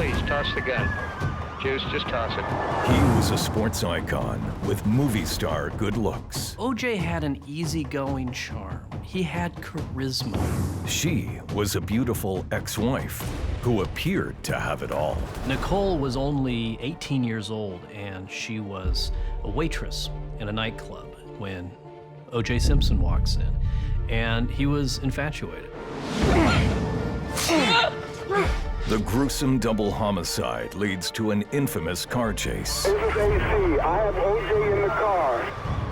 Please, toss the gun. Juice, just toss it. He was a sports icon with movie star good looks. OJ had an easygoing charm. He had charisma. She was a beautiful ex-wife who appeared to have it all. Nicole was only 18 years old, and she was a waitress in a nightclub when OJ Simpson walks in, and he was infatuated. The gruesome double homicide leads to an infamous car chase. This is AC. I have OJ in the car.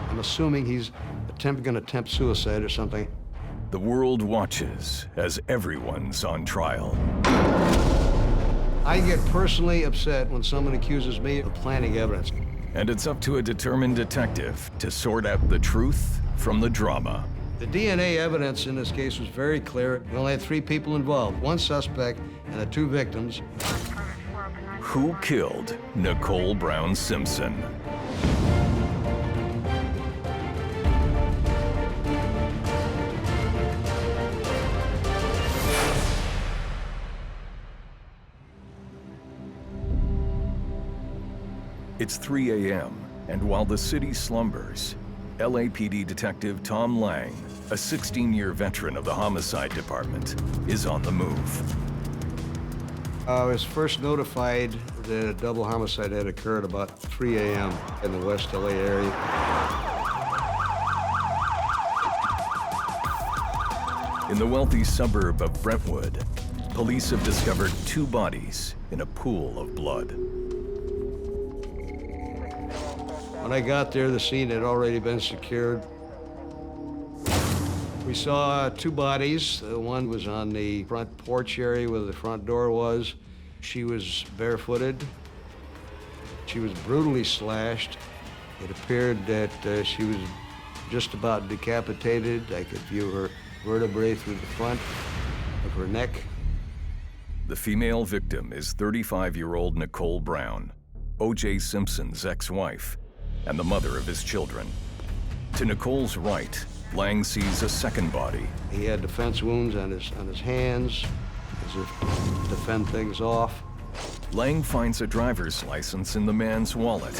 I'm assuming he's going to attempt suicide or something. The world watches as everyone's on trial. I get personally upset when someone accuses me of planting evidence. And it's up to a determined detective to sort out the truth from the drama. The DNA evidence in this case was very clear. We only had 3 people involved, 1 suspect and the 2 victims. Who killed Nicole Brown Simpson? It's 3 a.m., and while the city slumbers, LAPD Detective Tom Lange, a 16-year veteran of the Homicide Department, is on the move. I was first notified that a double homicide had occurred about 3 a.m. in the West LA area. In the wealthy suburb of Brentwood, police have discovered 2 bodies in a pool of blood. When I got there, the scene had already been secured. We saw 2 bodies. One was on the front porch area where the front door was. She was barefooted. She was brutally slashed. It appeared that she was just about decapitated. I could view her vertebrae through the front of her neck. The female victim is 35-year-old Nicole Brown, OJ Simpson's ex-wife, and the mother of his children. To Nicole's right, Lange sees a second body. He had defense wounds on his hands, as if to defend things off. Lange finds a driver's license in the man's wallet.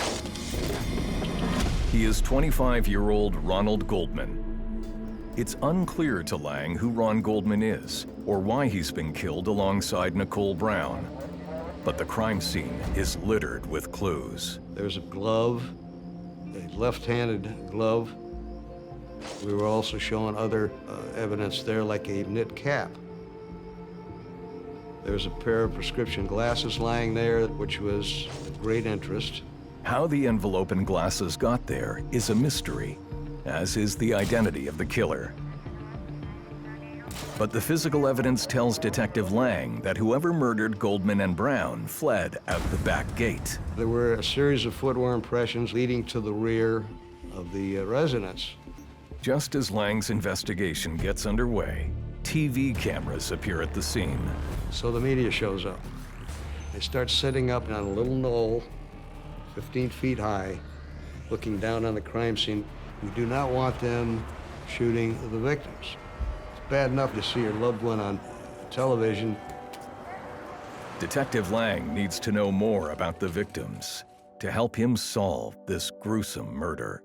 He is 25-year-old Ronald Goldman. It's unclear to Lange who Ron Goldman is or why he's been killed alongside Nicole Brown. But the crime scene is littered with clues. There's a glove, a left-handed glove. We were also showing other evidence there, like a knit cap. There's a pair of prescription glasses lying there, which was of great interest. How the envelope and glasses got there is a mystery, as is the identity of the killer. But the physical evidence tells Detective Lange that whoever murdered Goldman and Brown fled out the back gate. There were a series of footwear impressions leading to the rear of the residence. Just as Lange's investigation gets underway, TV cameras appear at the scene. So the media shows up. They start sitting up on a little knoll, 15 feet high, looking down on the crime scene. We do not want them shooting the victims. It's bad enough to see your loved one on television. Detective Lange needs to know more about the victims to help him solve this gruesome murder.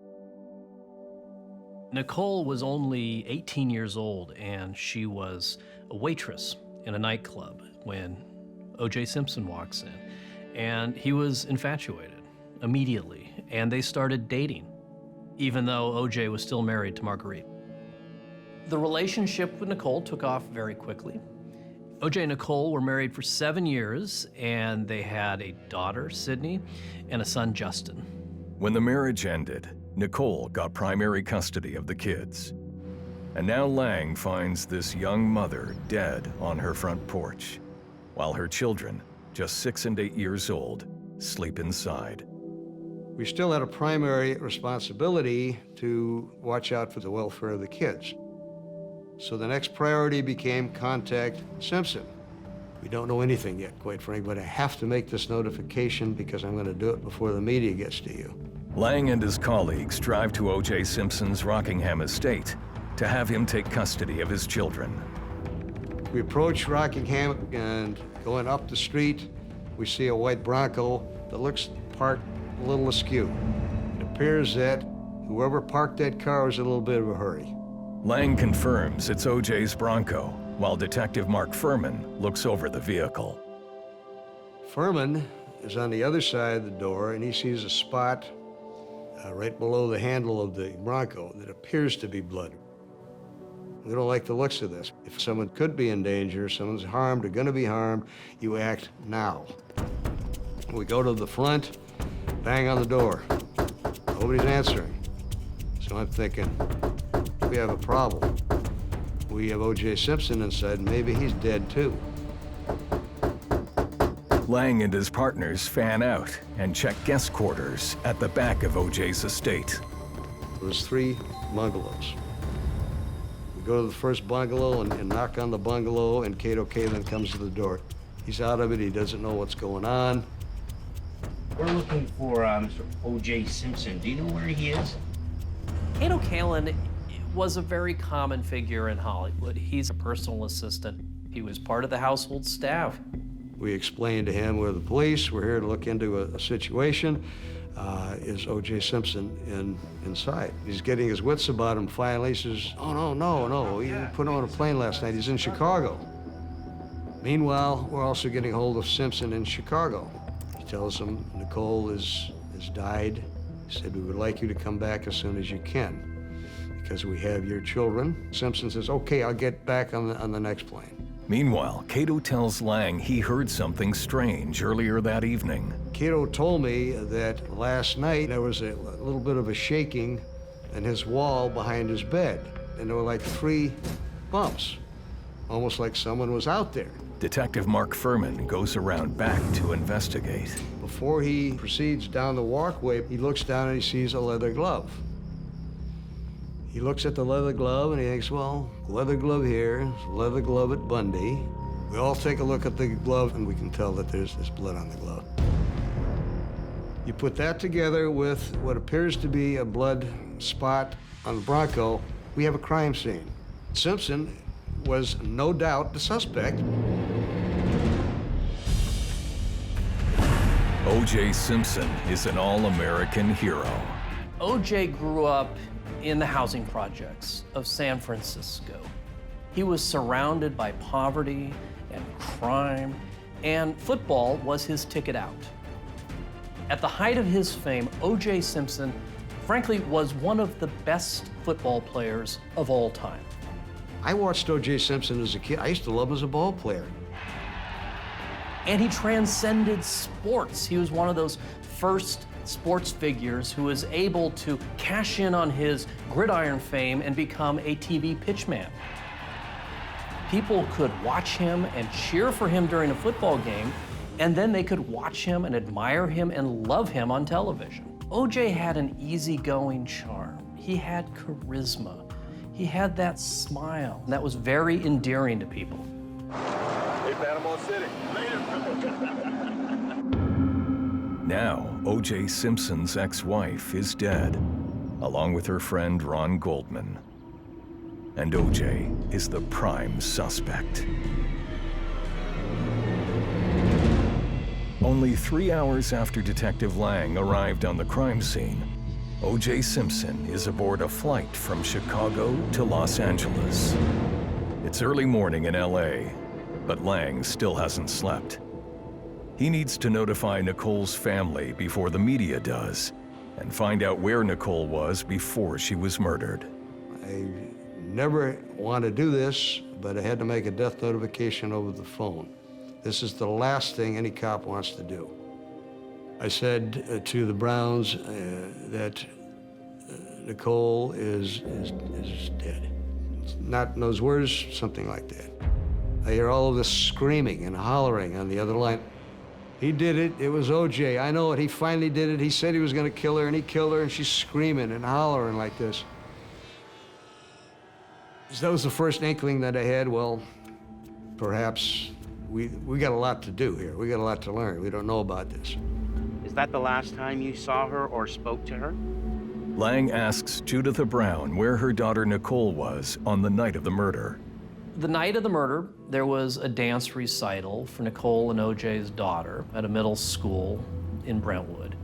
Nicole was only 18 years old, and she was a waitress in a nightclub when OJ Simpson walks in, and he was infatuated immediately, and they started dating, even though OJ was still married to Marguerite. The relationship with Nicole took off very quickly. OJ and Nicole were married for 7 years, and they had a daughter, Sydney, and a son, Justin. When the marriage ended, Nicole got primary custody of the kids. And now Lange finds this young mother dead on her front porch, while her children, just 6 and 8 years old, sleep inside. We still had a primary responsibility to watch out for the welfare of the kids. So the next priority became contact Simpson. We don't know anything yet, quite frankly, but I have to make this notification because I'm going to do it before the media gets to you. Lange and his colleagues drive to O.J. Simpson's Rockingham estate to have him take custody of his children. We approached Rockingham, and going up the street, we see a white Bronco that looks parked a little askew. It appears that whoever parked that car was in a little bit of a hurry. Lange confirms it's OJ's Bronco, while Detective Mark Furman looks over the vehicle. Furman is on the other side of the door, and he sees a spot right below the handle of the Bronco that appears to be blood. We don't like the looks of this. If someone could be in danger, someone's harmed or gonna be harmed, you act now. We go to the front, bang on the door. Nobody's answering. So I'm thinking, we have a problem. We have OJ Simpson inside, maybe he's dead too. Lange and his partners fan out and check guest quarters at the back of OJ's estate. There was 3 bungalows. We go to the first bungalow and knock on the bungalow, and Kato Kalin comes to the door. He's out of it, he doesn't know what's going on. We're looking for Mr. OJ Simpson. Do you know where he is? Kato Kalin was a very common figure in Hollywood. He's a personal assistant. He was part of the household staff. We explained to him, we're the police, we're here to look into a situation. Is OJ Simpson inside? He's getting his wits about him finally. He says, oh, no, he put him on a plane last night. He's in Chicago. Meanwhile, we're also getting hold of Simpson in Chicago. He tells him Nicole has died. He said, we would like you to come back as soon as you can because we have your children. Simpson says, okay, I'll get back on the next plane. Meanwhile, Kato tells Lange he heard something strange earlier that evening. Kato told me that last night there was a little bit of a shaking in his wall behind his bed, and there were like 3 bumps, almost like someone was out there. Detective Mark Furman goes around back to investigate. Before he proceeds down the walkway, he looks down and he sees a leather glove. He looks at the leather glove and he thinks, well, leather glove here, leather glove at Bundy. We all take a look at the glove and we can tell that there's blood on the glove. You put that together with what appears to be a blood spot on the Bronco, we have a crime scene. Simpson was no doubt the suspect. OJ Simpson is an all-American hero. OJ grew up in the housing projects of San Francisco. He was surrounded by poverty and crime, and football was his ticket out. At the height of his fame, OJ Simpson, frankly, was one of the best football players of all time. I watched OJ Simpson as a kid. I used to love him as a ball player. And he transcended sports. He was one of those first sports figures who was able to cash in on his gridiron fame and become a TV pitchman. People could watch him and cheer for him during a football game, and then they could watch him and admire him and love him on television. OJ had an easygoing charm. He had charisma. He had that smile that was very endearing to people. Hey, Panama City. Now, OJ Simpson's ex-wife is dead, along with her friend Ron Goldman. And OJ is the prime suspect. Only 3 hours after Detective Lange arrived on the crime scene, OJ Simpson is aboard a flight from Chicago to Los Angeles. It's early morning in LA, but Lange still hasn't slept. He needs to notify Nicole's family before the media does, and find out where Nicole was before she was murdered. I never want to do this, but I had to make a death notification over the phone. This is the last thing any cop wants to do. I said to the Browns that Nicole is dead. Not in those words, something like that. I hear all of this screaming and hollering on the other line. He did it. It was OJ. I know it. He finally did it. He said he was going to kill her, and he killed her, and she's screaming and hollering like this. So that was the first inkling that I had. Well, perhaps we got a lot to do here. We got a lot to learn. We don't know about this. Is that the last time you saw her or spoke to her? Lange asks Judith Brown where her daughter Nicole was on the night of the murder. The night of the murder, There was a dance recital for Nicole and OJ's daughter at a middle school in Brentwood.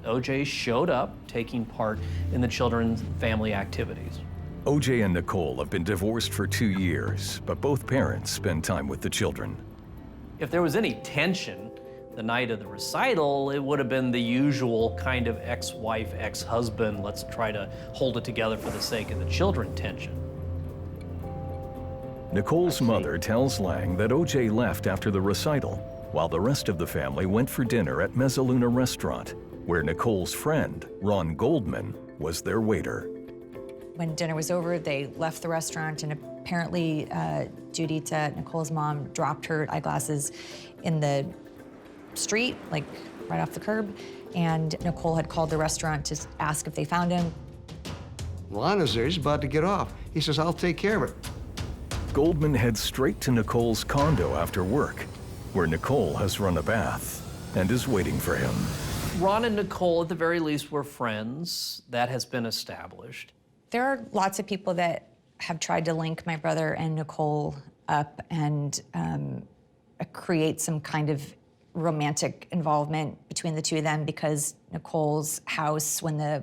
OJ showed up, taking part in the children's family activities. OJ and Nicole have been divorced for 2 years, but both parents spend time with the children. If there was any tension the night of the recital, it would have been the usual kind of ex-wife, ex-husband, let's try to hold it together for the sake of the children tension. Nicole's mother tells Lange that OJ left after the recital, while the rest of the family went for dinner at Mezzaluna Restaurant, where Nicole's friend, Ron Goldman, was their waiter. When dinner was over, they left the restaurant, and apparently Judita, Nicole's mom, dropped her eyeglasses in the street, like right off the curb, and Nicole had called the restaurant to ask if they found him. Ron is there, he's about to get off. He says, I'll take care of it. Goldman heads straight to Nicole's condo after work, where Nicole has run a bath and is waiting for him. Ron and Nicole, at the very least, were friends. That has been established. There are lots of people that have tried to link my brother and Nicole up and create some kind of romantic involvement between the two of them, because Nicole's house, when the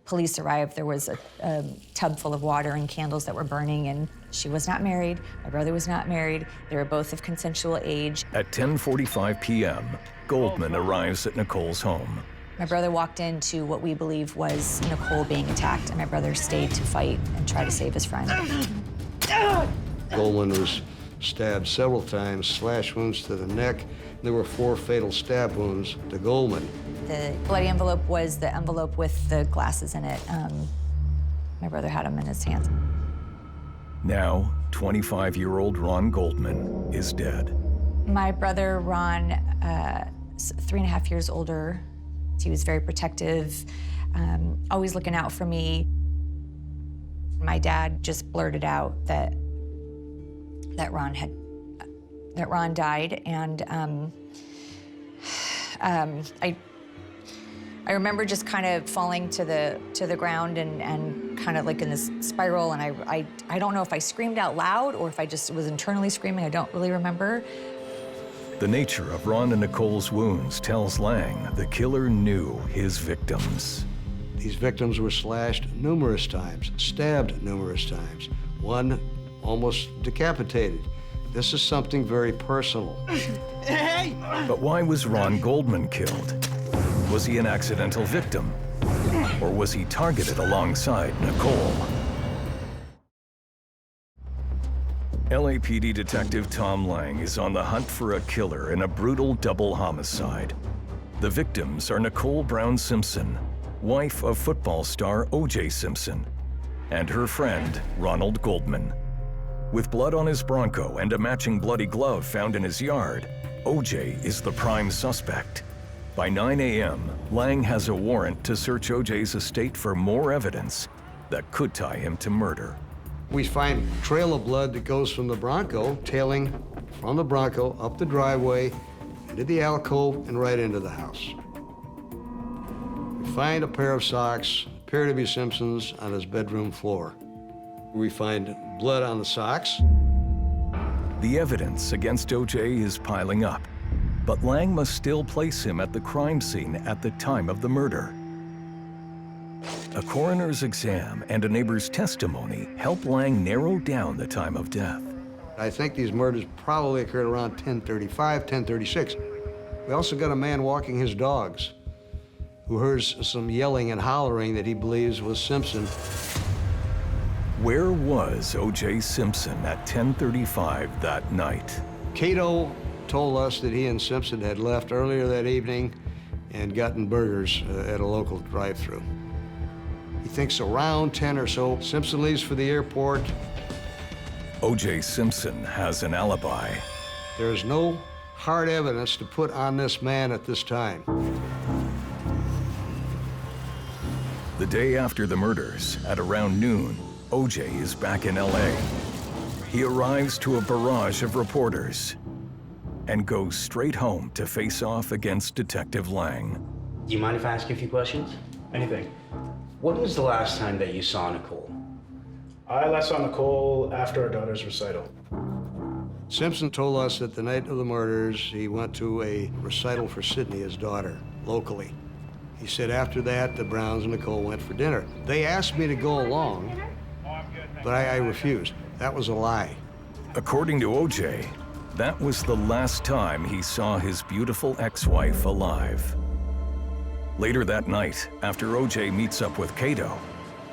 police arrived, there was a tub full of water and candles that were burning, and she was not married. My brother was not married. They were both of consensual age. At 10:45 p.m., Goldman arrives at Nicole's home. My brother walked into what we believe was Nicole being attacked, and my brother stayed to fight and try to save his friend. Goldman was stabbed several times, slash wounds to the neck. There were 4 fatal stab wounds to Goldman. The bloody envelope was the envelope with the glasses in it. My brother had them in his hands. Now, 25-year-old Ron Goldman is dead. My brother, Ron, 3.5 years older. He was very protective, always looking out for me. My dad just blurted out that Ron died, and I remember just kind of falling to the ground and kind of like in this spiral, and I don't know if I screamed out loud or if I just was internally screaming. I don't really remember. The nature of Ron and Nicole's wounds tells Lange the killer knew his victims. These victims were slashed numerous times, stabbed numerous times, one almost decapitated. This is something very personal. But why was Ron Goldman killed? Was he an accidental victim? Or was he targeted alongside Nicole? LAPD Detective Tom Lange is on the hunt for a killer in a brutal double homicide. The victims are Nicole Brown Simpson, wife of football star OJ Simpson, and her friend, Ronald Goldman. With blood on his Bronco and a matching bloody glove found in his yard, OJ is the prime suspect. By 9 a.m., Lange has a warrant to search OJ's estate for more evidence that could tie him to murder. We find a trail of blood that goes from the Bronco, tailing from the Bronco up the driveway, into the alcove, and right into the house. We find a pair of socks, appear to be Simpson's, on his bedroom floor. We find blood on the socks. The evidence against OJ is piling up, but Lange must still place him at the crime scene at the time of the murder. A coroner's exam and a neighbor's testimony help Lange narrow down the time of death. I think these murders probably occurred around 10:35, 10:36. We also got a man walking his dogs who hears some yelling and hollering that he believes was Simpson. Where was OJ Simpson at 10:35 that night? Cato told us that he and Simpson had left earlier that evening and gotten burgers at a local drive-thru. He thinks around 10 or so, Simpson leaves for the airport. OJ Simpson has an alibi. There is no hard evidence to put on this man at this time. The day after the murders, at around noon, OJ is back in LA. He arrives to a barrage of reporters and goes straight home to face off against Detective Lange. Do you mind if I ask you a few questions? Anything. When was the last time that you saw Nicole? I last saw Nicole after our daughter's recital. Simpson told us that the night of the murders, he went to a recital for Sydney, his daughter, locally. He said after that, the Browns and Nicole went for dinner. They asked me to go along, but I refused. That was a lie. According to OJ, that was the last time he saw his beautiful ex-wife alive. Later that night, after OJ meets up with Cato,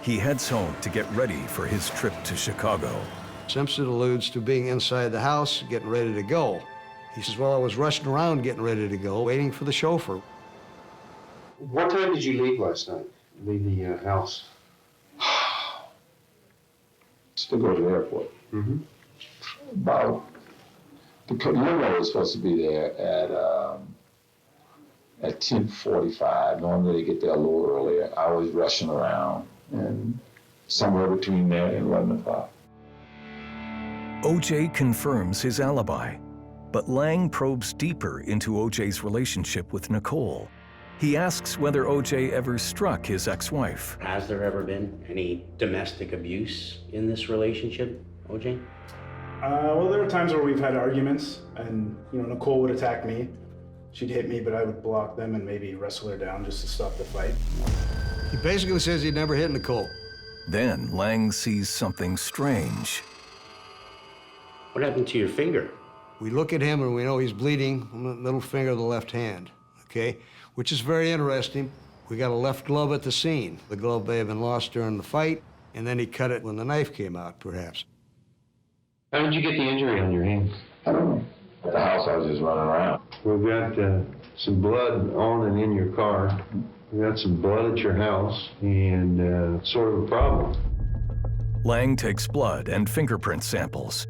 he heads home to get ready for his trip to Chicago. Simpson alludes to being inside the house, getting ready to go. He says, well, I was rushing around getting ready to go, waiting for the chauffeur. What time did you leave last night? Leave the house? To go to the airport. Mm-hmm. About, the limo was supposed to be there at 10:45. Normally they get there a little earlier. I was rushing around, and somewhere between there and 11 o'clock. OJ confirms his alibi, but Lange probes deeper into OJ's relationship with Nicole. He asks whether OJ ever struck his ex-wife. Has there ever been any domestic abuse in this relationship, OJ? Well, there were times where we've had arguments, and Nicole would attack me. She'd hit me, but I would block them and maybe wrestle her down just to stop the fight. He basically says he never hit Nicole. Then Lange sees something strange. What happened to your finger? We look at him and we know he's bleeding on the middle finger of the left hand, okay? Which is very interesting. We got a left glove at the scene. The glove may have been lost during the fight, and then he cut it when the knife came out, perhaps. How did you get the injury on your hand? I don't know. At the house, I was just running around. We've got some blood on and in your car. We've got some blood at your house, and sort of a problem. Lange takes blood and fingerprint samples,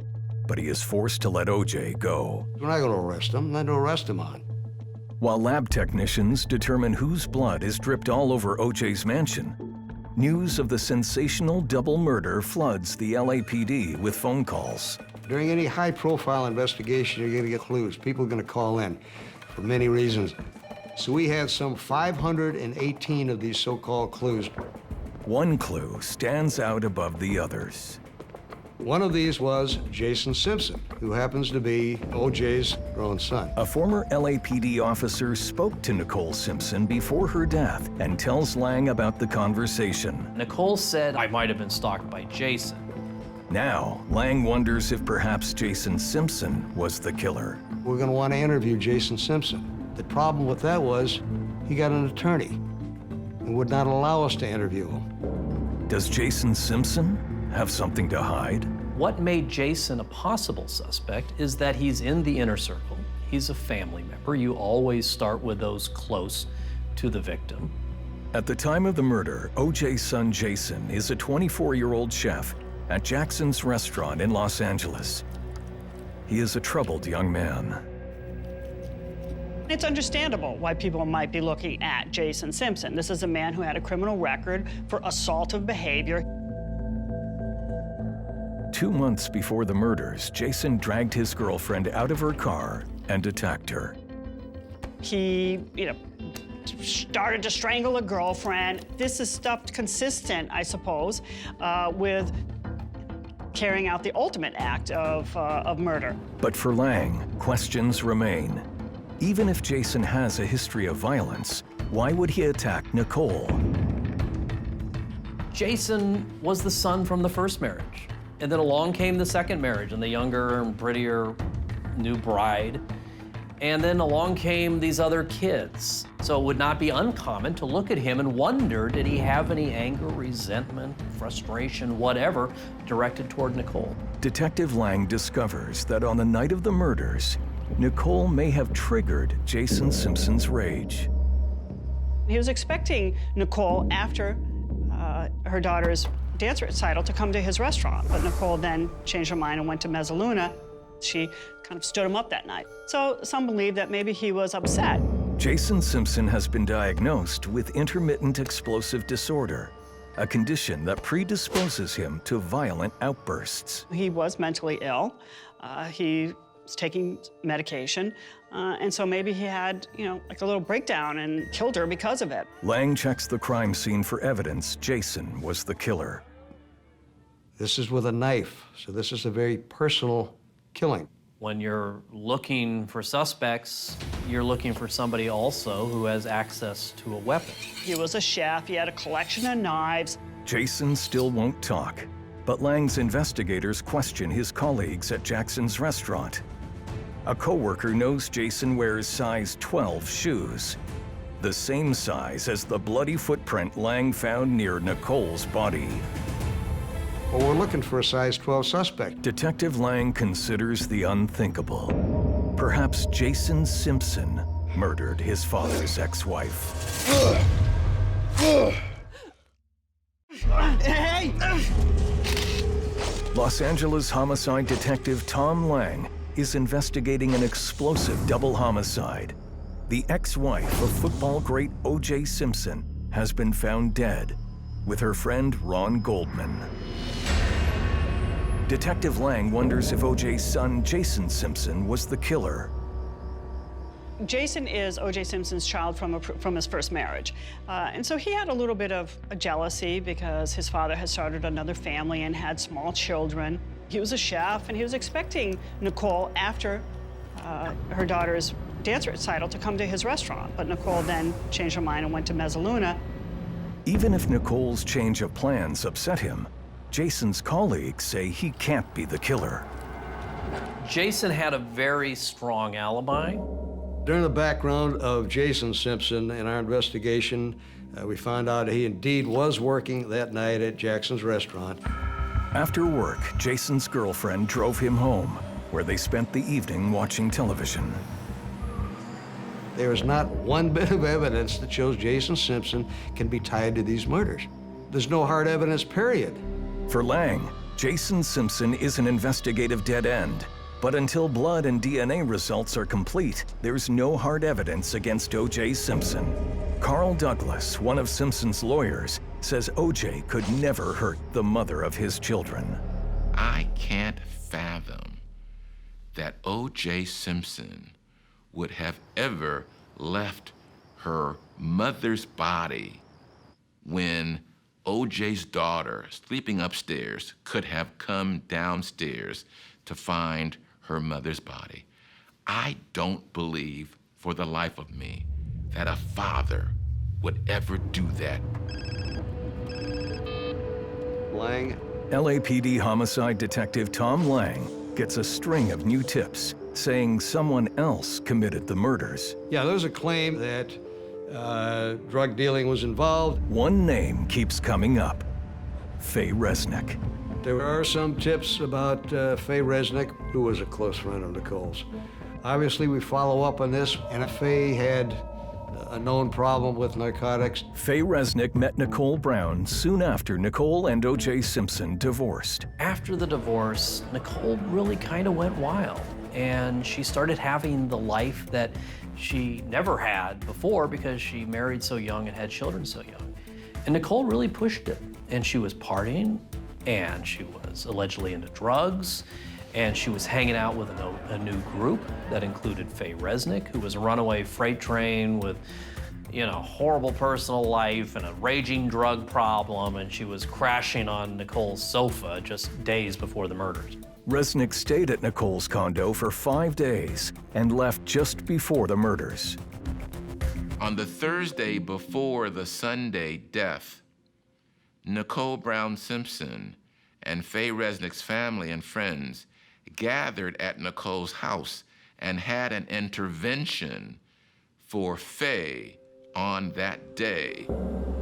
but he is forced to let OJ go. We're not going to arrest him. Nothing to arrest him on. While lab technicians determine whose blood is dripped all over OJ's mansion, news of the sensational double murder floods the LAPD with phone calls. During any high-profile investigation, you're going to get clues. People are going to call in for many reasons. So we had some 518 of these so-called clues. One clue stands out above the others. One of these was Jason Simpson, who happens to be OJ's grown son. A former LAPD officer spoke to Nicole Simpson before her death and tells Lange about the conversation. Nicole said I might have been stalked by Jason. Now, Lange wonders if perhaps Jason Simpson was the killer. We're going to want to interview Jason Simpson. The problem with that was he got an attorney and would not allow us to interview him. Does Jason Simpson have something to hide? What made Jason a possible suspect is that he's in the inner circle. He's a family member. You always start with those close to the victim. At the time of the murder, OJ's son Jason is a 24-year-old chef at Jackson's restaurant in Los Angeles. He is a troubled young man. It's understandable why people might be looking at Jason Simpson. This is a man who had a criminal record for assaultive behavior. 2 months before the murders, Jason dragged his girlfriend out of her car and attacked her. He, started to strangle a girlfriend. This is stuff consistent, I suppose, with carrying out the ultimate act of murder. But for Lange, questions remain. Even if Jason has a history of violence, why would he attack Nicole? Jason was the son from the first marriage. And then along came the second marriage and the younger and prettier new bride. And then along came these other kids. So it would not be uncommon to look at him and wonder, did he have any anger, resentment, frustration, whatever, directed toward Nicole? Detective Lange discovers that on the night of the murders, Nicole may have triggered Jason Simpson's rage. He was expecting Nicole, after her daughter's dance recital, to come to his restaurant, but Nicole then changed her mind and went to Mezzaluna. She kind of stood him up that night. So some believe that maybe he was upset. Jason Simpson has been diagnosed with intermittent explosive disorder, a condition that predisposes him to violent outbursts. He was mentally ill. He was taking medication, and so maybe he had, like a little breakdown and killed her because of it. Lange checks the crime scene for evidence Jason was the killer. This is with a knife, so this is a very personal killing. When you're looking for suspects, you're looking for somebody also who has access to a weapon. He was a chef, he had a collection of knives. Jason still won't talk, but Lange's investigators question his colleagues at Jackson's restaurant. A coworker knows Jason wears size 12 shoes, the same size as the bloody footprint Lange found near Nicole's body. Well, we're looking for a size 12 suspect. Detective Lange considers the unthinkable. Perhaps Jason Simpson murdered his father's ex-wife. Hey! Los Angeles homicide detective Tom Lange is investigating an explosive double homicide. The ex-wife of football great OJ Simpson has been found dead, with her friend Ron Goldman. Detective Lange wonders if OJ's son, Jason Simpson, was the killer. Jason is O.J. Simpson's child from his first marriage. And so he had a little bit of a jealousy because his father had started another family and had small children. He was a chef, and he was expecting Nicole, after her daughter's dance recital, to come to his restaurant. But Nicole then changed her mind and went to Mezzaluna. Even if Nicole's change of plans upset him, Jason's colleagues say he can't be the killer. Jason had a very strong alibi. During the background of Jason Simpson in our investigation, we found out he indeed was working that night at Jackson's restaurant. After work, Jason's girlfriend drove him home, where they spent the evening watching television. There is not one bit of evidence that shows Jason Simpson can be tied to these murders. There's no hard evidence, period. For Lange, Jason Simpson is an investigative dead end. But until blood and DNA results are complete, there's no hard evidence against O.J. Simpson. Carl Douglas, one of Simpson's lawyers, says O.J. could never hurt the mother of his children. I can't fathom that O.J. Simpson would have ever left her mother's body when O.J.'s daughter, sleeping upstairs, could have come downstairs to find her mother's body. I don't believe for the life of me that a father would ever do that. Lange. LAPD homicide detective Tom Lange gets a string of new tips saying someone else committed the murders. Yeah, there's a claim that drug dealing was involved. One name keeps coming up: Faye Resnick. There are some tips about Faye Resnick, who was a close friend of Nicole's. Obviously, we follow up on this, and Faye had a known problem with narcotics. Faye Resnick met Nicole Brown soon after Nicole and O.J. Simpson divorced. After the divorce, Nicole really kind of went wild, and she started having the life that she never had before because she married so young and had children so young. And Nicole really pushed it, and she was partying, and she was allegedly into drugs, and she was hanging out with a new group that included Faye Resnick, who was a runaway freight train with, horrible personal life and a raging drug problem, and she was crashing on Nicole's sofa just days before the murders. Resnick stayed at Nicole's condo for 5 days and left just before the murders. On the Thursday before the Sunday death, Nicole Brown Simpson and Faye Resnick's family and friends gathered at Nicole's house and had an intervention for Faye on that day.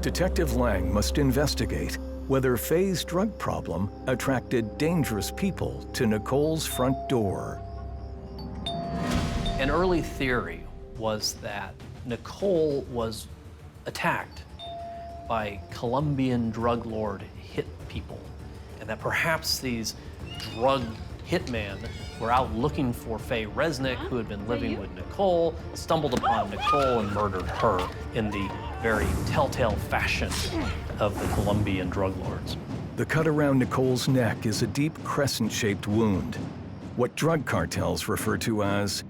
Detective Lange must investigate whether Faye's drug problem attracted dangerous people to Nicole's front door. An early theory was that Nicole was attacked by Colombian drug lord hit people, and that perhaps these drug hitmen were out looking for Faye Resnick, who had been living with Nicole, stumbled upon Nicole and murdered her in the very telltale fashion of the Colombian drug lords. The cut around Nicole's neck is a deep crescent-shaped wound, what drug cartels refer to as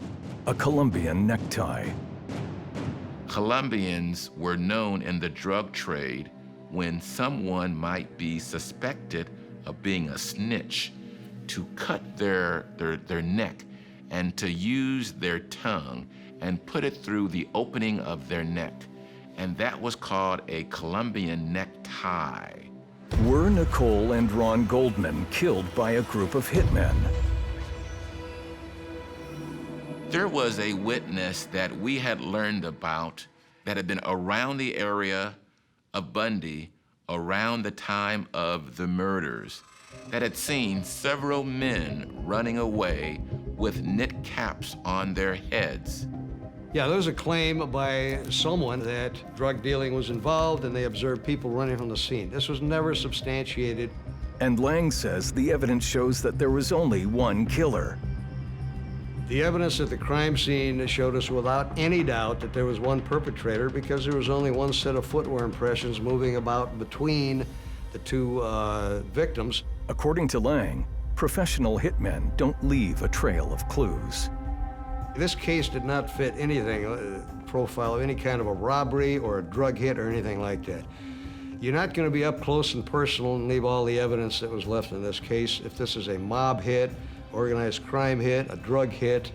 a Colombian necktie. Colombians were known in the drug trade when someone might be suspected of being a snitch to cut their neck and to use their tongue and put it through the opening of their neck. And that was called a Colombian necktie. Were Nicole and Ron Goldman killed by a group of hitmen? There was a witness that we had learned about that had been around the area of Bundy around the time of the murders, that had seen several men running away with knit caps on their heads. Yeah, there was a claim by someone that drug dealing was involved and they observed people running from the scene. This was never substantiated. And Lange says the evidence shows that there was only one killer. The evidence at the crime scene showed us without any doubt that there was one perpetrator because there was only one set of footwear impressions moving about between the two victims. According to Lange, professional hitmen don't leave a trail of clues. This case did not fit anything, profile of any kind of a robbery or a drug hit or anything like that. You're not going to be up close and personal and leave all the evidence that was left in this case. If this is a mob hit, organized crime hit, a drug hit,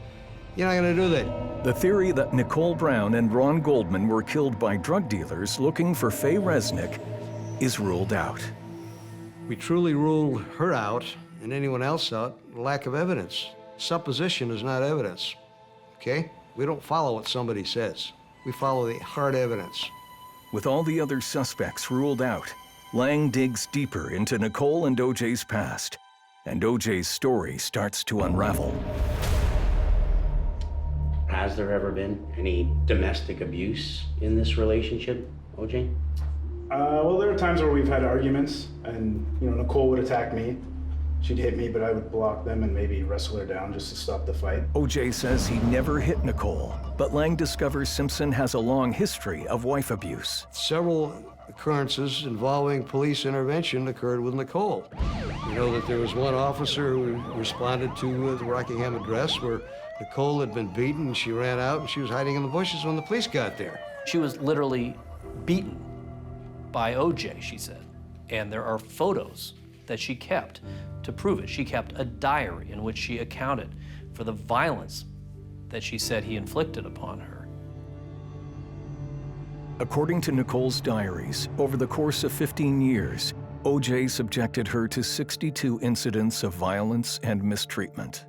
you're not going to do that. The theory that Nicole Brown and Ron Goldman were killed by drug dealers looking for Faye Resnick is ruled out. We truly ruled her out and anyone else out, lack of evidence. Supposition is not evidence. Okay? We don't follow what somebody says. We follow the hard evidence. With all the other suspects ruled out, Lange digs deeper into Nicole and OJ's past, and OJ's story starts to unravel. Has there ever been any domestic abuse in this relationship, OJ? Well, there are times where we've had arguments, and Nicole would attack me. She'd hit me, but I would block them and maybe wrestle her down just to stop the fight. OJ says he never hit Nicole, but Lange discovers Simpson has a long history of wife abuse. Several occurrences involving police intervention occurred with Nicole. We know that there was one officer who responded to the Rockingham address where Nicole had been beaten and she ran out and she was hiding in the bushes when the police got there. She was literally beaten by OJ, she said. And there are photos that she kept to prove it. She kept a diary in which she accounted for the violence that she said he inflicted upon her. According to Nicole's diaries, over the course of 15 years, OJ subjected her to 62 incidents of violence and mistreatment.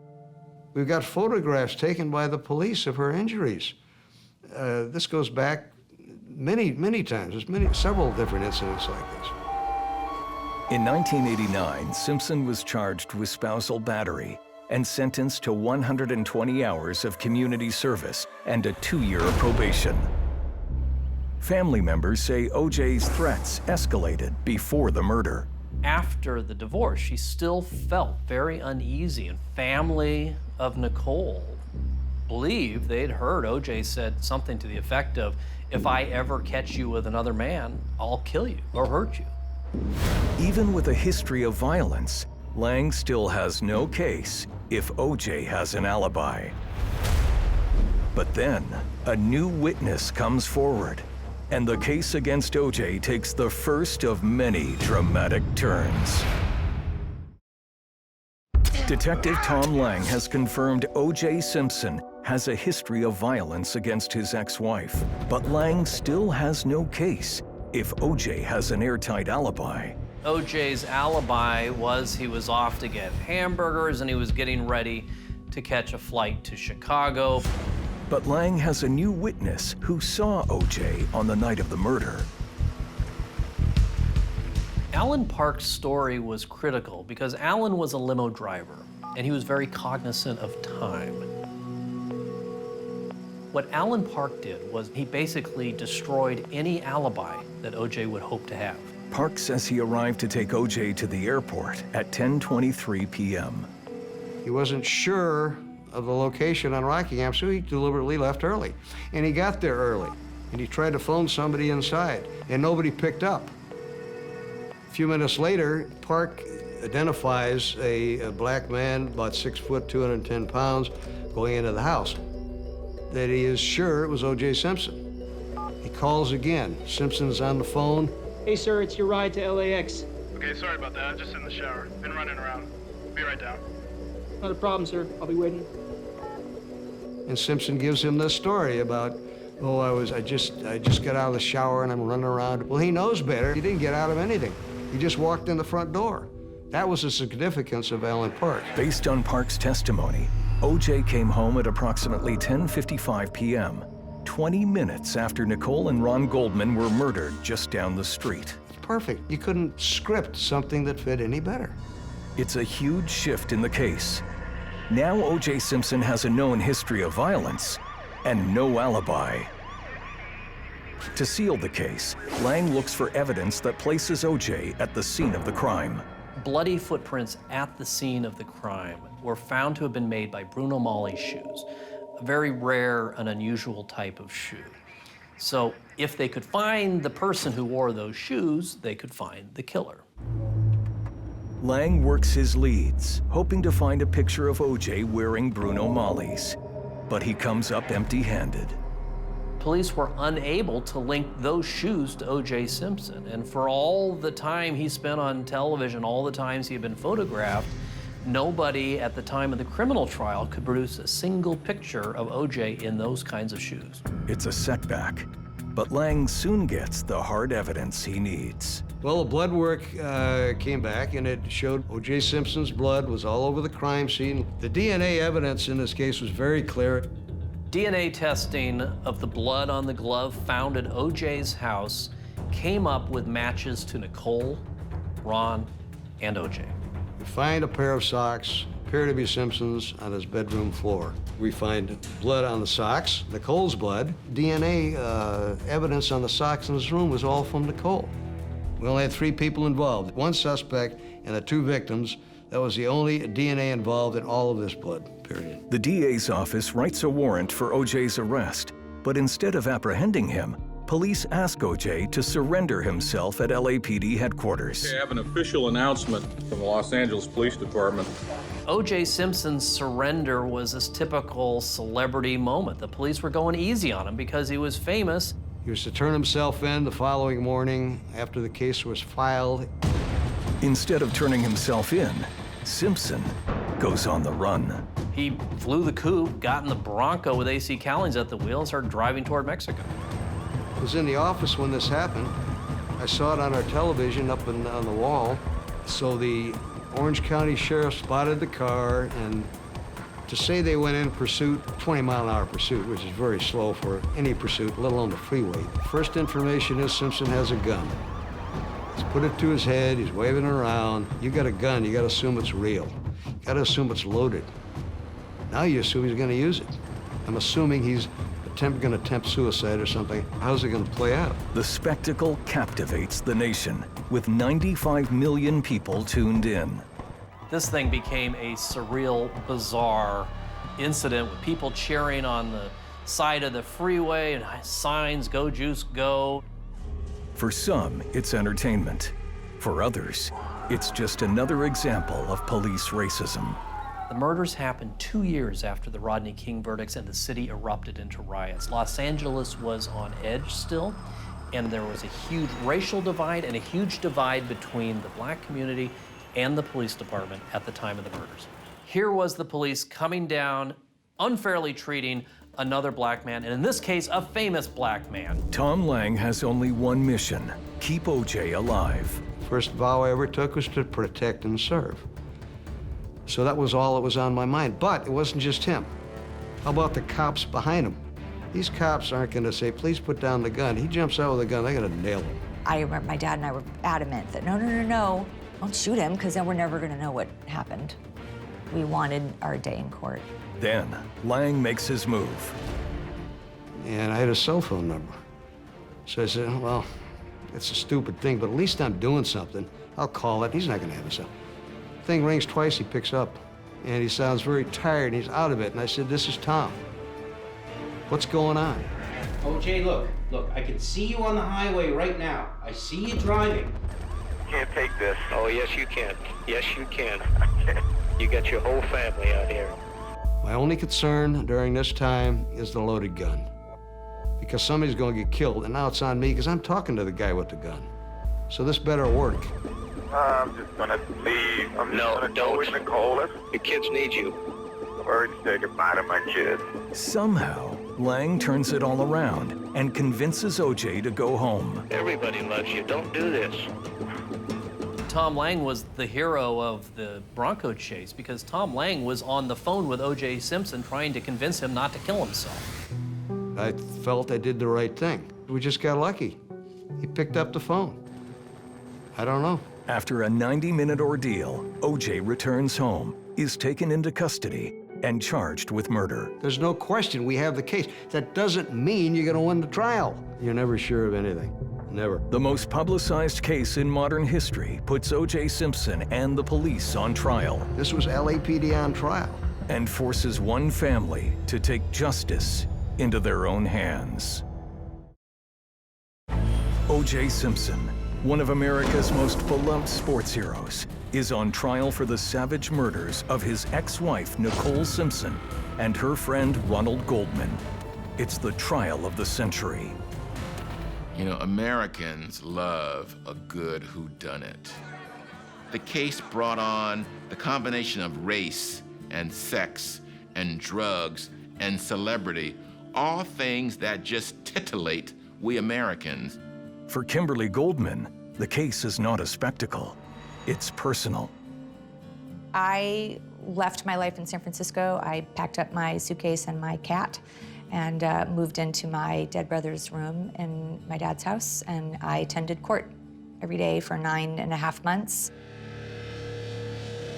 We've got photographs taken by the police of her injuries. This goes back many times. There's several different incidents like this. In 1989, Simpson was charged with spousal battery and sentenced to 120 hours of community service and a 2-year probation. Family members say OJ's threats escalated before the murder. After the divorce, she still felt very uneasy, and family of Nicole believed they'd heard OJ said something to the effect of, "If I ever catch you with another man, I'll kill you or hurt you." Even with a history of violence, Lange still has no case if OJ has an alibi. But then, a new witness comes forward, and the case against OJ takes the first of many dramatic turns. Detective Tom Lange has confirmed OJ Simpson has a history of violence against his ex-wife, but Lange still has no case if OJ has an airtight alibi. OJ's alibi was he was off to get hamburgers and he was getting ready to catch a flight to Chicago. But Lange has a new witness who saw OJ on the night of the murder. Alan Park's story was critical because Alan was a limo driver and he was very cognizant of time. What Alan Park did was he basically destroyed any alibi that OJ would hope to have. Park says he arrived to take OJ to the airport at 10:23 p.m. He wasn't sure of the location on Rockingham, so he deliberately left early. And he got there early, and he tried to phone somebody inside, and nobody picked up. A few minutes later, Park identifies a black man, about 6 foot, 210 pounds, going into the house. That he is sure it was OJ Simpson. He calls again. Simpson's on the phone. Hey, sir, it's your ride to LAX. Okay, sorry about that. I'm just in the shower. Been running around. Be right down. Not a problem, sir. I'll be waiting. And Simpson gives him this story about, oh, I just got out of the shower and I'm running around. Well, he knows better. He didn't get out of anything. He just walked in the front door. That was the significance of Alan Park. Based on Park's testimony, OJ came home at approximately 10:55 p.m., 20 minutes after Nicole and Ron Goldman were murdered just down the street. It's perfect. You couldn't script something that fit any better. It's a huge shift in the case. Now OJ Simpson has a known history of violence and no alibi. To seal the case, Lange looks for evidence that places OJ at the scene of the crime. Bloody footprints at the scene of the crime were found to have been made by Bruno Mali's shoes, a very rare and unusual type of shoe. So if they could find the person who wore those shoes, they could find the killer. Lange works his leads, hoping to find a picture of OJ wearing Bruno Mali's, but he comes up empty-handed. Police were unable to link those shoes to OJ Simpson, and for all the time he spent on television, all the times he had been photographed, nobody at the time of the criminal trial could produce a single picture of OJ in those kinds of shoes. It's a setback, but Lange soon gets the hard evidence he needs. Well, the blood work came back, and it showed O.J. Simpson's blood was all over the crime scene. The DNA evidence in this case was very clear. DNA testing of the blood on the glove found at O.J.'s house came up with matches to Nicole, Ron, and O.J. We find a pair of socks, appear to be Simpson's, on his bedroom floor. We find blood on the socks, Nicole's blood. DNA evidence on the socks in his room was all from Nicole. We only had 3 people involved, 1 suspect and the 2 victims. That was the only DNA involved in all of this blood, period. The DA's office writes a warrant for OJ's arrest, but instead of apprehending him, police ask OJ to surrender himself at LAPD headquarters. I have an official announcement from the Los Angeles Police Department. O.J. Simpson's surrender was this typical celebrity moment. The police were going easy on him because he was famous. He was to turn himself in the following morning after the case was filed. Instead of turning himself in, Simpson goes on the run. He flew the coupe, got in the Bronco with A.C. Callings at the wheel, and started driving toward Mexico. I was in the office when this happened. I saw it on our television up on the wall. So the Orange County Sheriff spotted the car, and to say they went in pursuit, 20-mile-an-hour pursuit, which is very slow for any pursuit, let alone the freeway. First information is Simpson has a gun. He's put it to his head, he's waving it around. You got a gun, you gotta assume it's real. You gotta assume it's loaded. Now you assume he's gonna use it. I'm assuming he's gonna attempt suicide or something. How's it gonna play out? The spectacle captivates the nation, with 95 million people tuned in. This thing became a surreal, bizarre incident with people cheering on the side of the freeway and signs, "Go Juice, go." For some, it's entertainment. For others, it's just another example of police racism. The murders happened 2 years after the Rodney King verdicts, and the city erupted into riots. Los Angeles was on edge still, and there was a huge racial divide and a huge divide between the black community and the police department at the time of the murders. Here was the police coming down, unfairly treating another black man, and in this case, a famous black man. Tom Lange has only one mission: keep OJ alive. First vow I ever took was to protect and serve. So that was all that was on my mind. But it wasn't just him. How about the cops behind him? These cops aren't gonna say, please put down the gun. He jumps out with a gun, they're gonna nail him. I remember my dad and I were adamant that no, don't shoot him, because then we're never gonna know what happened. We wanted our day in court. Then, Lange makes his move. And I had a cell phone number. So I said, well, it's a stupid thing, but at least I'm doing something. I'll call it. He's not gonna have a cell. Thing rings twice, he picks up. And he sounds very tired, and he's out of it. And I said, this is Tom. What's going on? OJ, look, I can see you on the highway right now. I see you driving. Can't take this. Oh, yes, you can. Yes, you can. You got your whole family out here. My only concern during this time is the loaded gun. Because somebody's gonna get killed, and now it's on me because I'm talking to the guy with the gun. So this better work. I'm just gonna leave. I'm just gonna go with Nicole. The kids need you. Sorry to say goodbye to my kids. Somehow, Lange turns it all around and convinces OJ to go home. Everybody loves you. Don't do this. Tom Lange was the hero of the Bronco chase because Tom Lange was on the phone with OJ Simpson trying to convince him not to kill himself. I felt I did the right thing. We just got lucky. He picked up the phone. I don't know. After a 90-minute ordeal, OJ returns home, is taken into custody, and charged with murder. There's no question we have the case. That doesn't mean you're gonna win the trial. You're never sure of anything. Never. The most publicized case in modern history puts OJ Simpson and the police on trial. This was LAPD on trial. And forces one family to take justice into their own hands. OJ Simpson, one of America's most beloved sports heroes, is on trial for the savage murders of his ex-wife, Nicole Simpson, and her friend, Ronald Goldman. It's the trial of the century. You know, Americans love a good whodunit. The case brought on the combination of race and sex and drugs and celebrity, all things that just titillate we Americans. For Kimberly Goldman, the case is not a spectacle. It's personal. I left my life in San Francisco. I packed up my suitcase and my cat and moved into my dead brother's room in my dad's house, and I attended court every day for 9.5 months.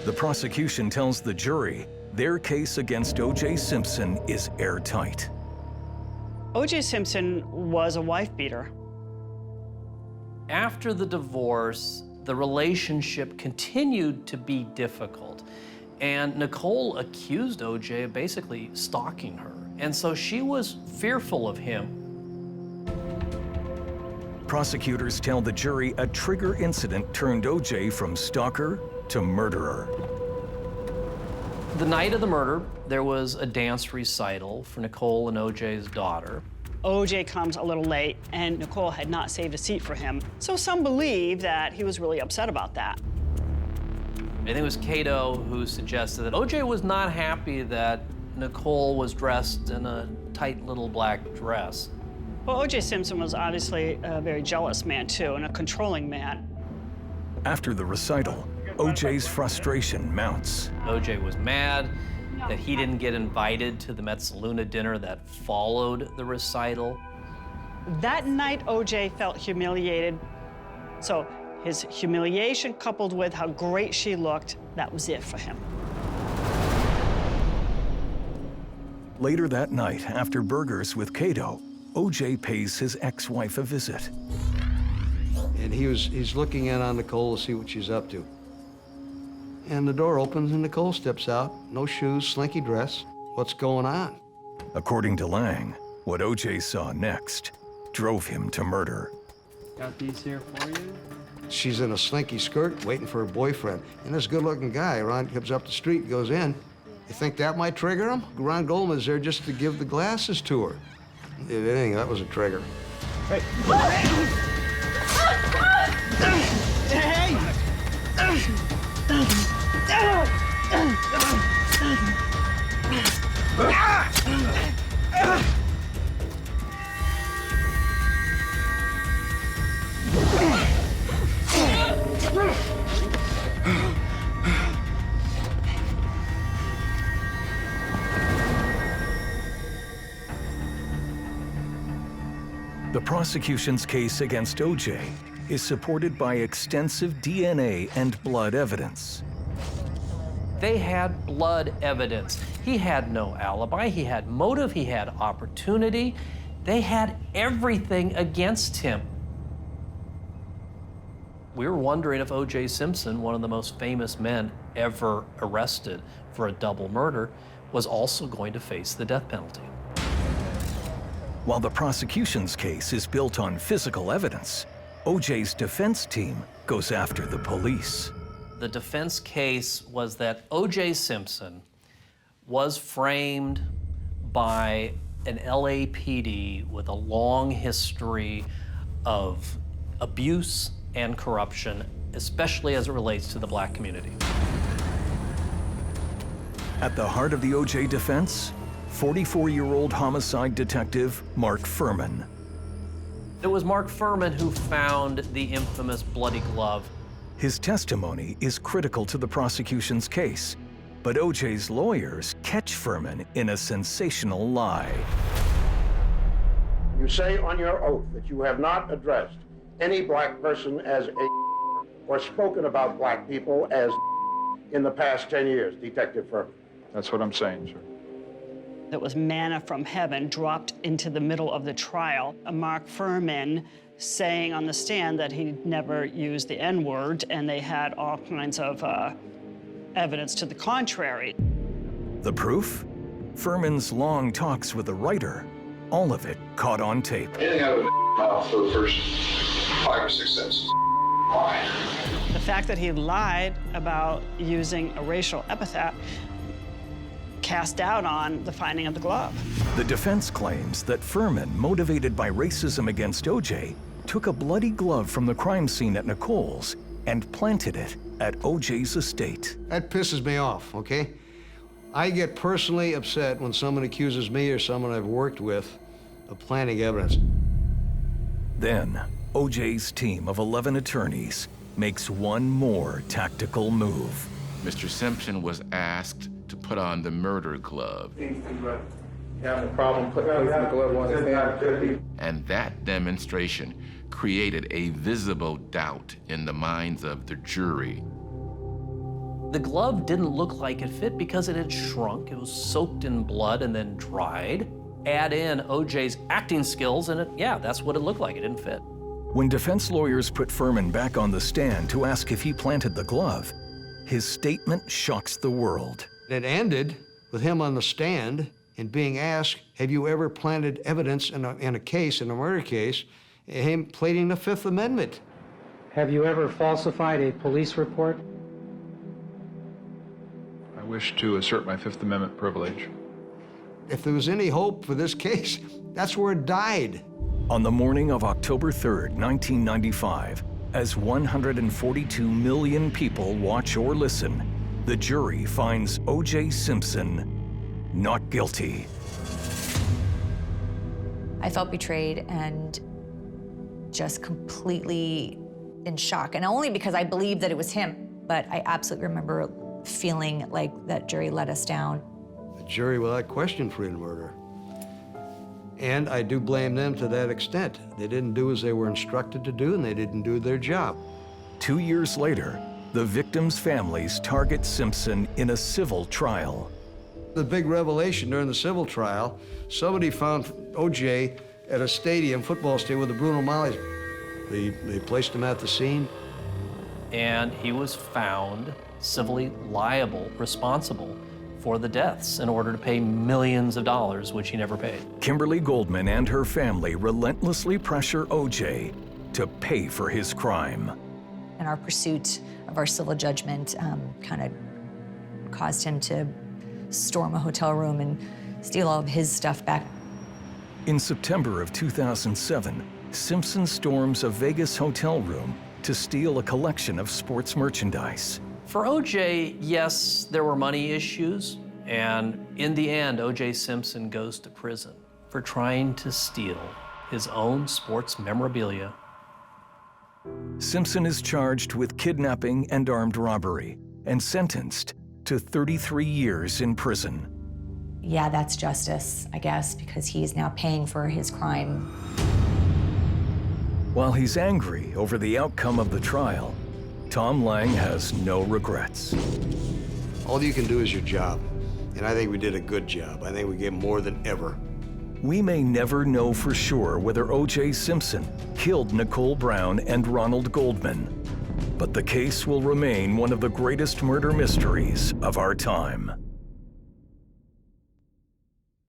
The prosecution tells the jury their case against OJ Simpson is airtight. OJ Simpson was a wife beater. After the divorce, the relationship continued to be difficult, and Nicole accused OJ of basically stalking her, and so she was fearful of him. Prosecutors tell the jury a trigger incident turned OJ from stalker to murderer. The night of the murder, there was a dance recital for Nicole and OJ's daughter. OJ comes a little late, and Nicole had not saved a seat for him, so some believe that he was really upset about that. I think it was Cato who suggested that OJ was not happy that Nicole was dressed in a tight little black dress. Well, OJ Simpson was obviously a very jealous man, too, and a controlling man. After the recital, OJ's frustration mounts. OJ was mad that he didn't get invited to the Mezzaluna dinner that followed the recital. That night, OJ felt humiliated. So his humiliation coupled with how great she looked, that was it for him. Later that night, after burgers with Cato, OJ pays his ex-wife a visit. And he's looking in on Nicole to see what she's up to. And the door opens and Nicole steps out. No shoes, slinky dress. What's going on? According to Lange, what OJ saw next drove him to murder. Got these here for you. She's in a slinky skirt waiting for her boyfriend. And this good-looking guy, Ron, comes up the street and goes in. You think that might trigger him? Ron Goldman's there just to give the glasses to her. If anything, that was a trigger. Hey! The prosecution's case against OJ is supported by extensive DNA and blood evidence. They had blood evidence. He had no alibi, he had motive, he had opportunity. They had everything against him. We were wondering if OJ Simpson, one of the most famous men ever arrested for a double murder, was also going to face the death penalty. While the prosecution's case is built on physical evidence, OJ's defense team goes after the police. The defense case was that OJ Simpson was framed by an LAPD with a long history of abuse and corruption, especially as it relates to the black community. At the heart of the OJ defense, 44-year-old homicide detective Mark Furman. It was Mark Furman who found the infamous bloody glove. His testimony is critical to the prosecution's case, but OJ's lawyers catch Furman in a sensational lie. You say on your oath that you have not addressed any black person as a or spoken about black people as in the past 10 years, Detective Furman. That's what I'm saying, sir. It was manna from heaven dropped into the middle of the trial. Mark Furman saying on the stand that he never used the N-word, and they had all kinds of evidence to the contrary. The proof? Furman's long talks with the writer, all of it caught on tape. Anything out of the mouth for the first 5 or 6 sentences. Why? The fact that he lied about using a racial epithet cast doubt on the finding of the glove. The defense claims that Furman, motivated by racism against OJ, took a bloody glove from the crime scene at Nicole's and planted it at OJ's estate. That pisses me off, okay? I get personally upset when someone accuses me or someone I've worked with of planting evidence. Then, OJ's team of 11 attorneys makes one more tactical move. Mr. Simpson was asked to put on the murder glove. You have a problem putting the glove on his hand? And that demonstration created a visible doubt in the minds of the jury. The glove didn't look like it fit because it had shrunk. It was soaked in blood and then dried. Add in OJ's acting skills and yeah, that's what it looked like. It didn't fit. When defense lawyers put Furman back on the stand to ask if he planted the glove, his statement shocks the world. It ended with him on the stand and being asked, have you ever planted evidence in a case, in a murder case, him pleading the Fifth Amendment? Have you ever falsified a police report? I wish to assert my Fifth Amendment privilege. If there was any hope for this case, that's where it died. On the morning of October 3rd, 1995, as 142 million people watch or listen, the jury finds OJ Simpson not guilty. I felt betrayed and just completely in shock. And only because I believed that it was him, but I absolutely remember feeling like that jury let us down. The jury without question freed murder. And I do blame them to that extent. They didn't do as they were instructed to do, and they didn't do their job. 2 years later, the victims' families target Simpson in a civil trial. The big revelation during the civil trial, somebody found OJ at a stadium, football stadium, with the Bruno Malis. They placed him at the scene. And he was found civilly liable, responsible for the deaths in order to pay millions of dollars, which he never paid. Kimberly Goldman and her family relentlessly pressure OJ to pay for his crime. And our pursuit of our civil judgment kind of caused him to storm a hotel room and steal all of his stuff back. In September of 2007, Simpson storms a Vegas hotel room to steal a collection of sports merchandise. For OJ, yes, there were money issues, and in the end, OJ Simpson goes to prison for trying to steal his own sports memorabilia. Simpson is charged with kidnapping and armed robbery and sentenced to 33 years in prison. Yeah, that's justice, I guess, because he's now paying for his crime. While he's angry over the outcome of the trial, Tom Lange has no regrets. All you can do is your job, and I think we did a good job. I think we gave more than ever. We may never know for sure whether OJ Simpson killed Nicole Brown and Ronald Goldman, but the case will remain one of the greatest murder mysteries of our time.